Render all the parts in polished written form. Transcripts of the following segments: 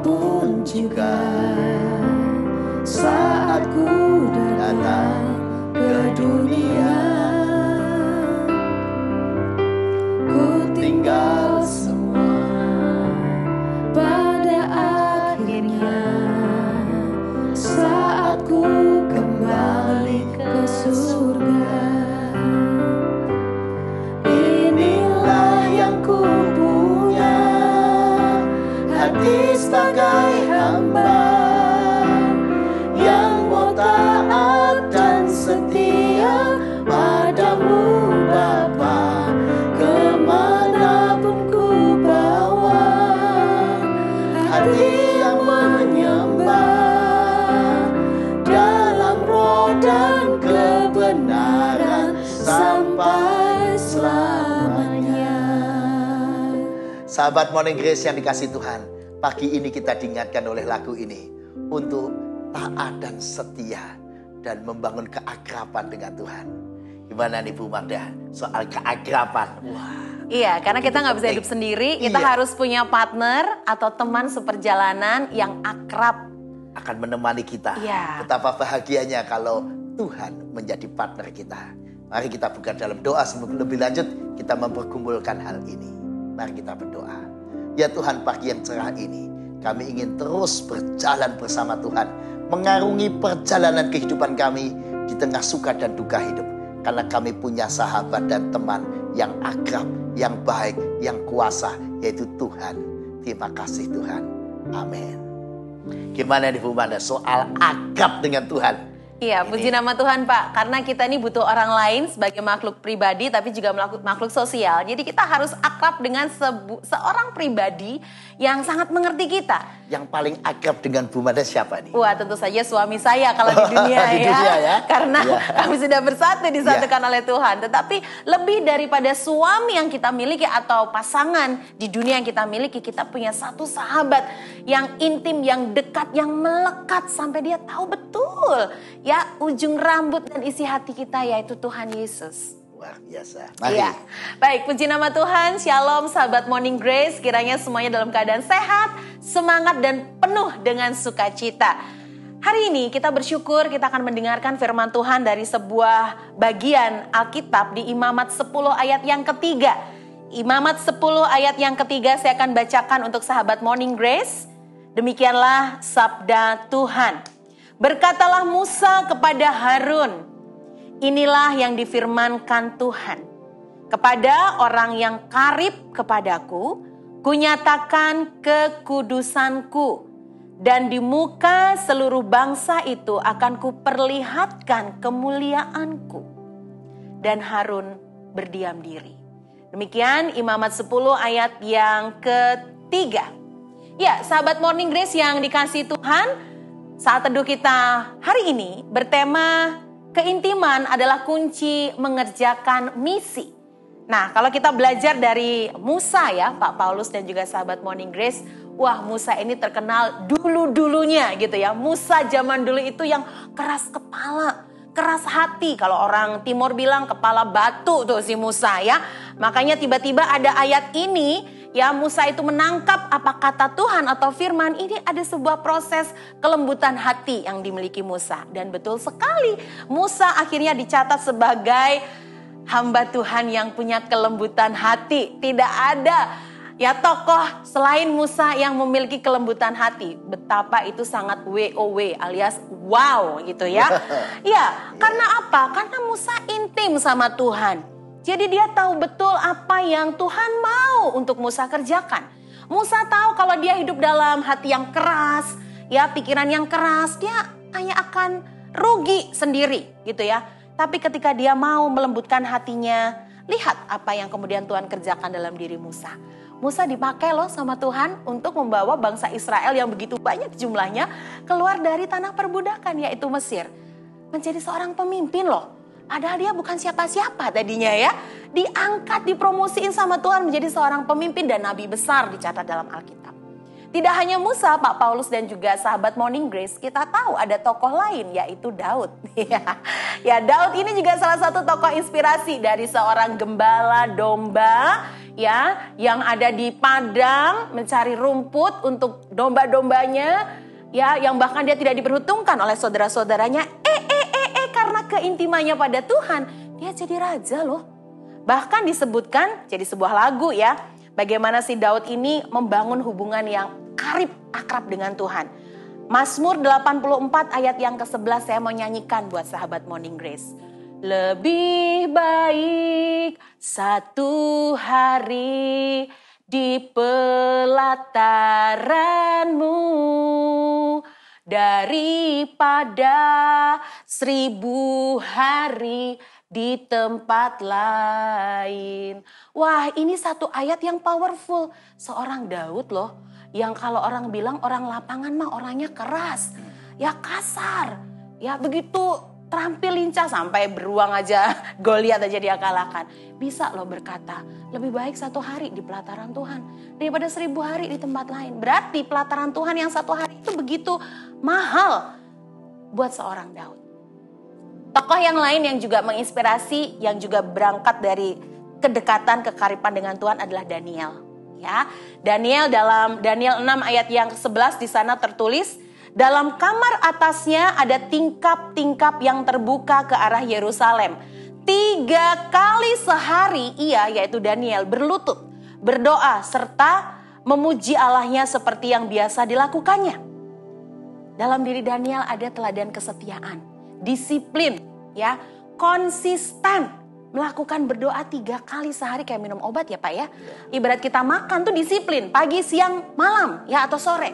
pun juga saat ku datang ke dunia, ku tinggal semua pada akhirnya saat ku kembali ke surga. Inilah yang ku punya, hati sebagai hamba yang mau taat dan setia padamu Bapa, kemanapun ku bawa. Hati yang menyembah dalam roh dan kebenaran sampai selamanya. Sahabat Morning Grace yang dikasihi Tuhan, pagi ini kita diingatkan oleh lagu ini untuk taat dan setia dan membangun keakraban dengan Tuhan. Gimana nih Bu Magda soal keakraban? Wah. Iya, karena kita nggak bisa hidup sendiri, kita harus punya partner atau teman seperjalanan yang akrab. Akan menemani kita. Iya. Betapa bahagianya kalau Tuhan menjadi partner kita. Mari kita buka dalam doa sebelum lebih lanjut kita memperkumpulkan hal ini. Mari kita berdoa. Ya Tuhan, pagi yang cerah ini kami ingin terus berjalan bersama Tuhan, mengarungi perjalanan kehidupan kami di tengah suka dan duka hidup. Karena kami punya sahabat dan teman yang akrab, yang baik, yang kuasa, yaitu Tuhan. Terima kasih Tuhan. Amin. Gimana nih Bu Manda soal akrab dengan Tuhan? Iya, puji nama Tuhan Pak. Karena kita ini butuh orang lain sebagai makhluk pribadi, tapi juga makhluk sosial. Jadi kita harus akrab dengan seorang pribadi yang sangat mengerti kita. Yang paling akrab dengan Bu Manda siapa nih? Wah, tentu saja suami saya kalau di dunia, Di dunia ya. Karena kami sudah bersatu, disatukan oleh Tuhan. Tetapi lebih daripada suami yang kita miliki atau pasangan di dunia yang kita miliki, kita punya satu sahabat yang intim, yang dekat, yang melekat sampai dia tahu betul ya ujung rambut dan isi hati kita, yaitu Tuhan Yesus. Luar biasa. Mari. Ya. Baik, puji nama Tuhan. Shalom sahabat Morning Grace. Kiranya semuanya dalam keadaan sehat, semangat dan penuh dengan sukacita. Hari ini kita bersyukur kita akan mendengarkan firman Tuhan dari sebuah bagian Alkitab di Imamat 10 ayat yang ketiga. Imamat 10 ayat yang ketiga saya akan bacakan untuk sahabat Morning Grace. Demikianlah sabda Tuhan. Berkatalah Musa kepada Harun, inilah yang difirmankan Tuhan. Kepada orang yang karib kepadaku, kunyatakan kekudusanku. Dan di muka seluruh bangsa itu akan kuperlihatkan kemuliaanku. Dan Harun berdiam diri. Demikian Imamat 10 ayat yang ketiga. Ya, sahabat Morning Grace yang dikasihi Tuhan, saat teduh kita hari ini bertema keintiman adalah kunci mengerjakan misi. Nah, kalau kita belajar dari Musa ya, Pak Paulus dan juga sahabat Morning Grace, wah Musa ini terkenal dulu-dulunya gitu ya. Musa zaman dulu itu yang keras kepala, keras hati. Kalau orang timur bilang kepala batu tuh si Musa ya. Makanya tiba-tiba ada ayat ini. Ya, Musa itu menangkap apa kata Tuhan atau firman. Ini ada sebuah proses kelembutan hati yang dimiliki Musa. Dan betul sekali, Musa akhirnya dicatat sebagai hamba Tuhan yang punya kelembutan hati. Tidak ada ya tokoh selain Musa yang memiliki kelembutan hati. Betapa itu sangat WOW alias wow gitu ya. Ya, karena apa? Karena Musa intim sama Tuhan. Jadi dia tahu betul apa yang Tuhan mau untuk Musa kerjakan. Musa tahu kalau dia hidup dalam hati yang keras, ya pikiran yang keras, dia hanya akan rugi sendiri gitu ya. Tapi ketika dia mau melembutkan hatinya, lihat apa yang kemudian Tuhan kerjakan dalam diri Musa. Musa dipakai loh sama Tuhan untuk membawa bangsa Israel yang begitu banyak jumlahnya keluar dari tanah perbudakan yaitu Mesir. Menjadi seorang pemimpin loh. Padahal dia bukan siapa-siapa tadinya ya. Diangkat, dipromosiin sama Tuhan menjadi seorang pemimpin dan nabi besar dicatat dalam Alkitab. Tidak hanya Musa, Pak Paulus dan juga sahabat Morning Grace, kita tahu ada tokoh lain yaitu Daud. Ya, Daud ini juga salah satu tokoh inspirasi dari seorang gembala domba ya, yang ada di padang mencari rumput untuk domba-dombanya, ya, yang bahkan dia tidak diperhitungkan oleh saudara-saudaranya. Karena keintimannya pada Tuhan, dia jadi raja loh. Bahkan disebutkan jadi sebuah lagu ya, bagaimana si Daud ini membangun hubungan yang akrab dengan Tuhan. Mazmur 84 ayat yang ke-11 saya mau nyanyikan buat sahabat Morning Grace. Lebih baik satu hari di pelataranmu daripada 1000 hari di tempat lain. Wah, ini satu ayat yang powerful. Seorang Daud loh, yang kalau orang bilang orang lapangan mah orangnya keras, ya kasar, ya begitu terampil lincah sampai beruang aja, Goliat aja dia kalahkan. Bisa loh berkata, lebih baik satu hari di pelataran Tuhan daripada 1000 hari di tempat lain. Berarti pelataran Tuhan yang satu hari itu begitu mahal buat seorang Daud. Tokoh yang lain yang juga menginspirasi, yang juga berangkat dari kedekatan kekaripan dengan Tuhan adalah Daniel. Ya, Daniel dalam Daniel 6 ayat yang ke-11 di sana tertulis, dalam kamar atasnya ada tingkap-tingkap yang terbuka ke arah Yerusalem. 3 kali sehari ia, yaitu Daniel, berlutut, berdoa, serta memuji Allahnya seperti yang biasa dilakukannya. Dalam diri Daniel ada teladan kesetiaan, disiplin, ya, konsisten, melakukan berdoa 3 kali sehari kayak minum obat ya Pak ya. Ibarat kita makan tuh disiplin, pagi, siang, malam, ya, atau sore.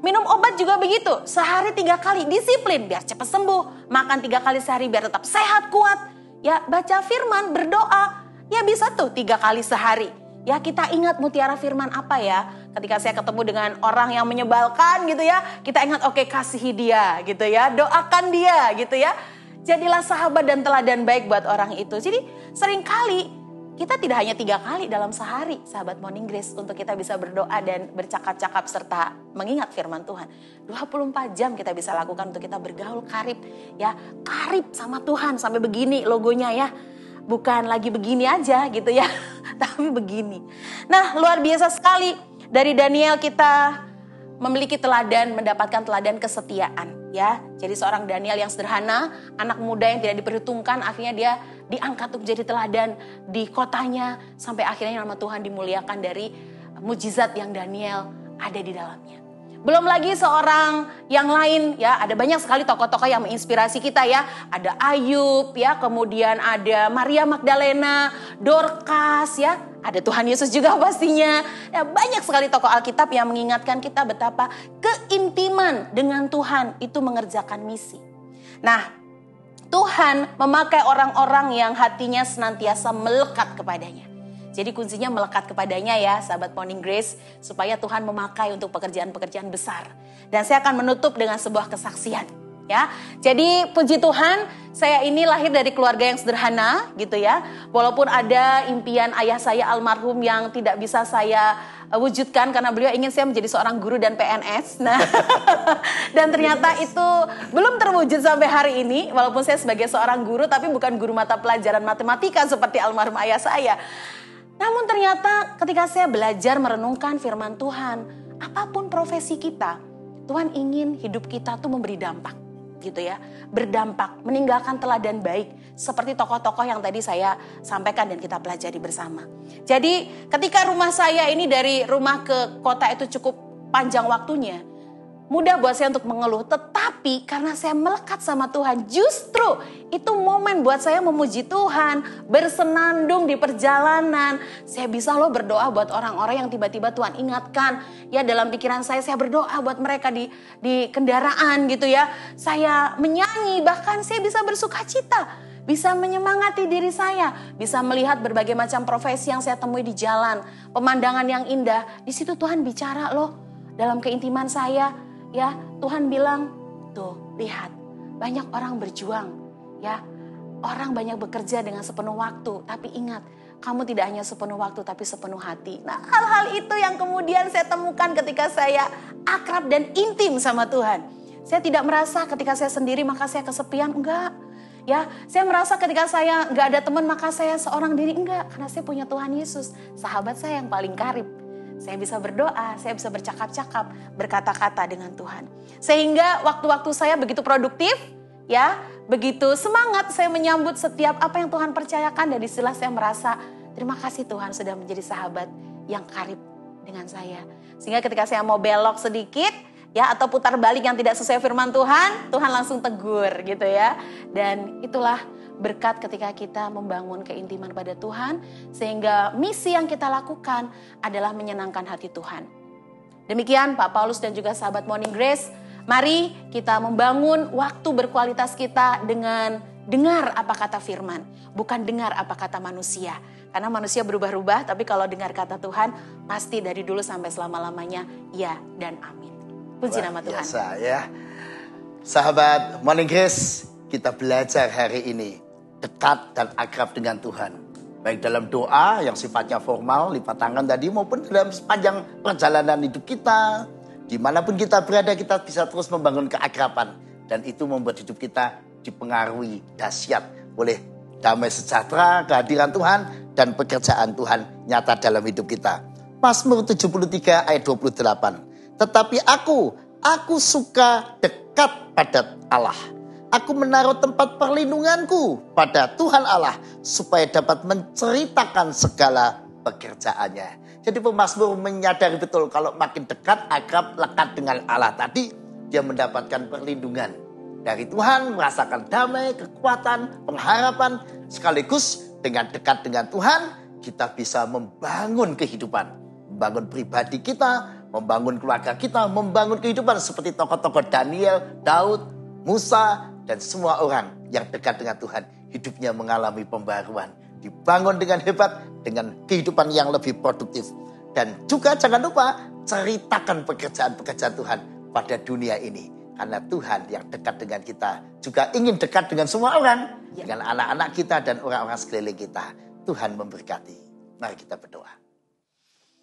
Minum obat juga begitu, sehari 3 kali, disiplin biar cepat sembuh. Makan 3 kali sehari biar tetap sehat, kuat. Ya, baca firman, berdoa, ya bisa tuh 3 kali sehari. Ya, kita ingat mutiara firman apa ya? Ketika saya ketemu dengan orang yang menyebalkan gitu ya, kita ingat oke, kasihi dia gitu ya, doakan dia gitu ya. Jadilah sahabat dan teladan baik buat orang itu. Jadi seringkali kita tidak hanya 3 kali dalam sehari, sahabat Morning Grace, untuk kita bisa berdoa dan bercakap-cakap serta mengingat firman Tuhan. 24 jam kita bisa lakukan untuk kita bergaul karib, ya, karib sama Tuhan sampai begini logonya ya. Bukan lagi begini aja gitu ya, tapi begini. Nah, luar biasa sekali dari Daniel kita memiliki teladan, mendapatkan teladan kesetiaan. Ya, jadi seorang Daniel yang sederhana, anak muda yang tidak diperhitungkan, akhirnya dia diangkat untuk jadi teladan di kotanya, sampai akhirnya nama Tuhan dimuliakan dari mujizat yang Daniel ada di dalamnya. Belum lagi seorang yang lain, ya, ada banyak sekali tokoh-tokoh yang menginspirasi kita ya. Ada Ayub, ya, kemudian ada Maria Magdalena, Dorcas, ya, ada Tuhan Yesus juga pastinya. Ya, banyak sekali tokoh Alkitab yang mengingatkan kita betapa keintiman dengan Tuhan itu mengerjakan misi. Nah, Tuhan memakai orang-orang yang hatinya senantiasa melekat kepadanya. Jadi kuncinya melekat kepadanya ya, sahabat Morning Grace, supaya Tuhan memakai untuk pekerjaan-pekerjaan besar. Dan saya akan menutup dengan sebuah kesaksian. Ya, jadi puji Tuhan, saya ini lahir dari keluarga yang sederhana gitu ya. Walaupun ada impian ayah saya almarhum yang tidak bisa saya wujudkan karena beliau ingin saya menjadi seorang guru dan PNS. Nah, dan ternyata itu belum terwujud sampai hari ini. Walaupun saya sebagai seorang guru, tapi bukan guru mata pelajaran matematika seperti almarhum ayah saya. Namun ternyata ketika saya belajar merenungkan firman Tuhan, apapun profesi kita, Tuhan ingin hidup kita tuh memberi dampak gitu ya. Berdampak, meninggalkan teladan baik seperti tokoh-tokoh yang tadi saya sampaikan dan kita pelajari bersama. Jadi ketika rumah saya ini dari rumah ke kota itu cukup panjang waktunya, mudah buat saya untuk mengeluh, tetapi karena saya melekat sama Tuhan, justru itu momen buat saya memuji Tuhan, bersenandung di perjalanan. Saya bisa loh berdoa buat orang-orang yang tiba-tiba Tuhan ingatkan. Ya, dalam pikiran saya berdoa buat mereka di kendaraan gitu ya. Saya menyanyi, bahkan saya bisa bersuka cita, bisa menyemangati diri saya, bisa melihat berbagai macam profesi yang saya temui di jalan, pemandangan yang indah. Di situ Tuhan bicara loh dalam keintiman saya. Ya, Tuhan bilang, tuh lihat banyak orang berjuang, ya, orang banyak bekerja dengan sepenuh waktu, tapi ingat, kamu tidak hanya sepenuh waktu tapi sepenuh hati. Nah, hal-hal itu yang kemudian saya temukan ketika saya akrab dan intim sama Tuhan. Saya tidak merasa ketika saya sendiri maka saya kesepian, enggak. Ya, saya merasa ketika saya nggak ada teman maka saya seorang diri, enggak, karena saya punya Tuhan Yesus, sahabat saya yang paling karib. Saya bisa berdoa, saya bisa bercakap-cakap, berkata-kata dengan Tuhan. Sehingga waktu-waktu saya begitu produktif, ya, begitu semangat saya menyambut setiap apa yang Tuhan percayakan, dan disitulah saya merasa terima kasih Tuhan sudah menjadi sahabat yang karib dengan saya. Sehingga ketika saya mau belok sedikit, ya, atau putar balik yang tidak sesuai firman Tuhan, Tuhan langsung tegur gitu ya. Dan itulah berkat ketika kita membangun keintiman pada Tuhan, sehingga misi yang kita lakukan adalah menyenangkan hati Tuhan. Demikian Pak Paulus dan juga sahabat Morning Grace, mari kita membangun waktu berkualitas kita dengan dengar apa kata firman, bukan dengar apa kata manusia. Karena manusia berubah-ubah, tapi kalau dengar kata Tuhan, pasti dari dulu sampai selama-lamanya, ya dan amin. Puji nama Tuhan. Biasa ya. Sahabat Morning Grace, kita belajar hari ini dekat dan akrab dengan Tuhan. Baik dalam doa yang sifatnya formal, lipat tangan tadi, maupun dalam sepanjang perjalanan hidup kita. Dimanapun kita berada, kita bisa terus membangun keakraban. Dan itu membuat hidup kita dipengaruhi dahsyat oleh damai sejahtera, kehadiran Tuhan, dan pekerjaan Tuhan nyata dalam hidup kita. Mazmur 73 ayat 28. Tetapi aku suka dekat pada Allah. Aku menaruh tempat perlindunganku pada Tuhan Allah, supaya dapat menceritakan segala pekerjaannya. Jadi pemazmur menyadari betul kalau makin dekat, akrab, lekat dengan Allah tadi, dia mendapatkan perlindungan dari Tuhan, merasakan damai, kekuatan, pengharapan. Sekaligus dengan dekat dengan Tuhan, kita bisa membangun kehidupan. Membangun pribadi kita, membangun keluarga kita, membangun kehidupan seperti tokoh-tokoh Daniel, Daud, Musa, dan semua orang yang dekat dengan Tuhan. Hidupnya mengalami pembaruan, dibangun dengan hebat, dengan kehidupan yang lebih produktif. Dan juga jangan lupa ceritakan pekerjaan-pekerjaan Tuhan pada dunia ini. Karena Tuhan yang dekat dengan kita juga ingin dekat dengan semua orang. Dengan anak-anak kita dan orang-orang sekeliling kita. Tuhan memberkati. Mari kita berdoa.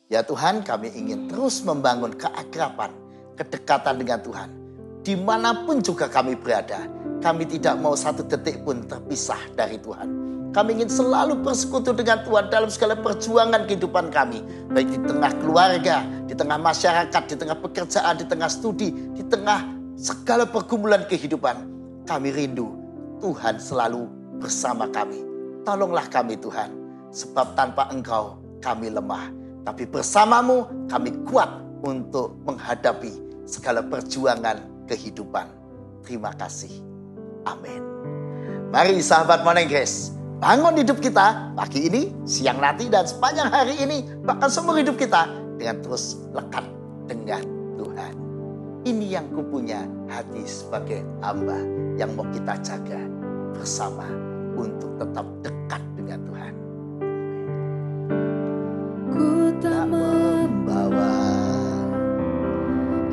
Ya Tuhan, kami ingin terus membangun keakraban, kedekatan dengan Tuhan. Dimanapun juga kami berada, kami tidak mau satu detik pun terpisah dari Tuhan. Kami ingin selalu bersekutu dengan Tuhan dalam segala perjuangan kehidupan kami. Baik di tengah keluarga, di tengah masyarakat, di tengah pekerjaan, di tengah studi, di tengah segala pergumulan kehidupan. Kami rindu Tuhan selalu bersama kami. Tolonglah kami Tuhan, sebab tanpa Engkau kami lemah. Tapi bersamamu kami kuat untuk menghadapi segala perjuangan kehidupan. Terima kasih. Amin. Mari sahabat Morning Grace, bangun hidup kita pagi ini, siang nanti, dan sepanjang hari ini, bahkan seumur hidup kita dengan terus lekat dengan Tuhan. Ini yang kupunya hati sebagai hamba yang mau kita jaga bersama untuk tetap dekat dengan Tuhan. Ku tak membawa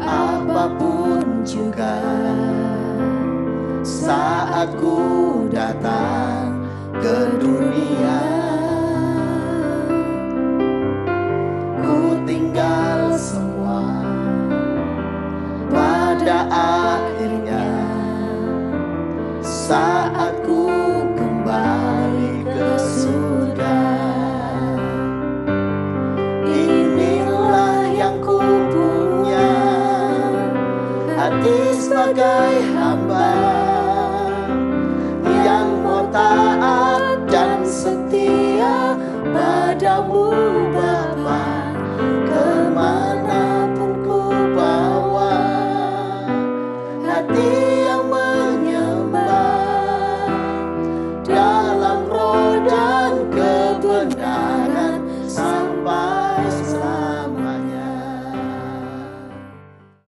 apapun juga saat ku datang ke dunia. Ku tinggal semua pada akhirnya saat ku kembali ke surga. Inilah yang ku punya, hati sebagai hamba yang mau taat dan setia padamu.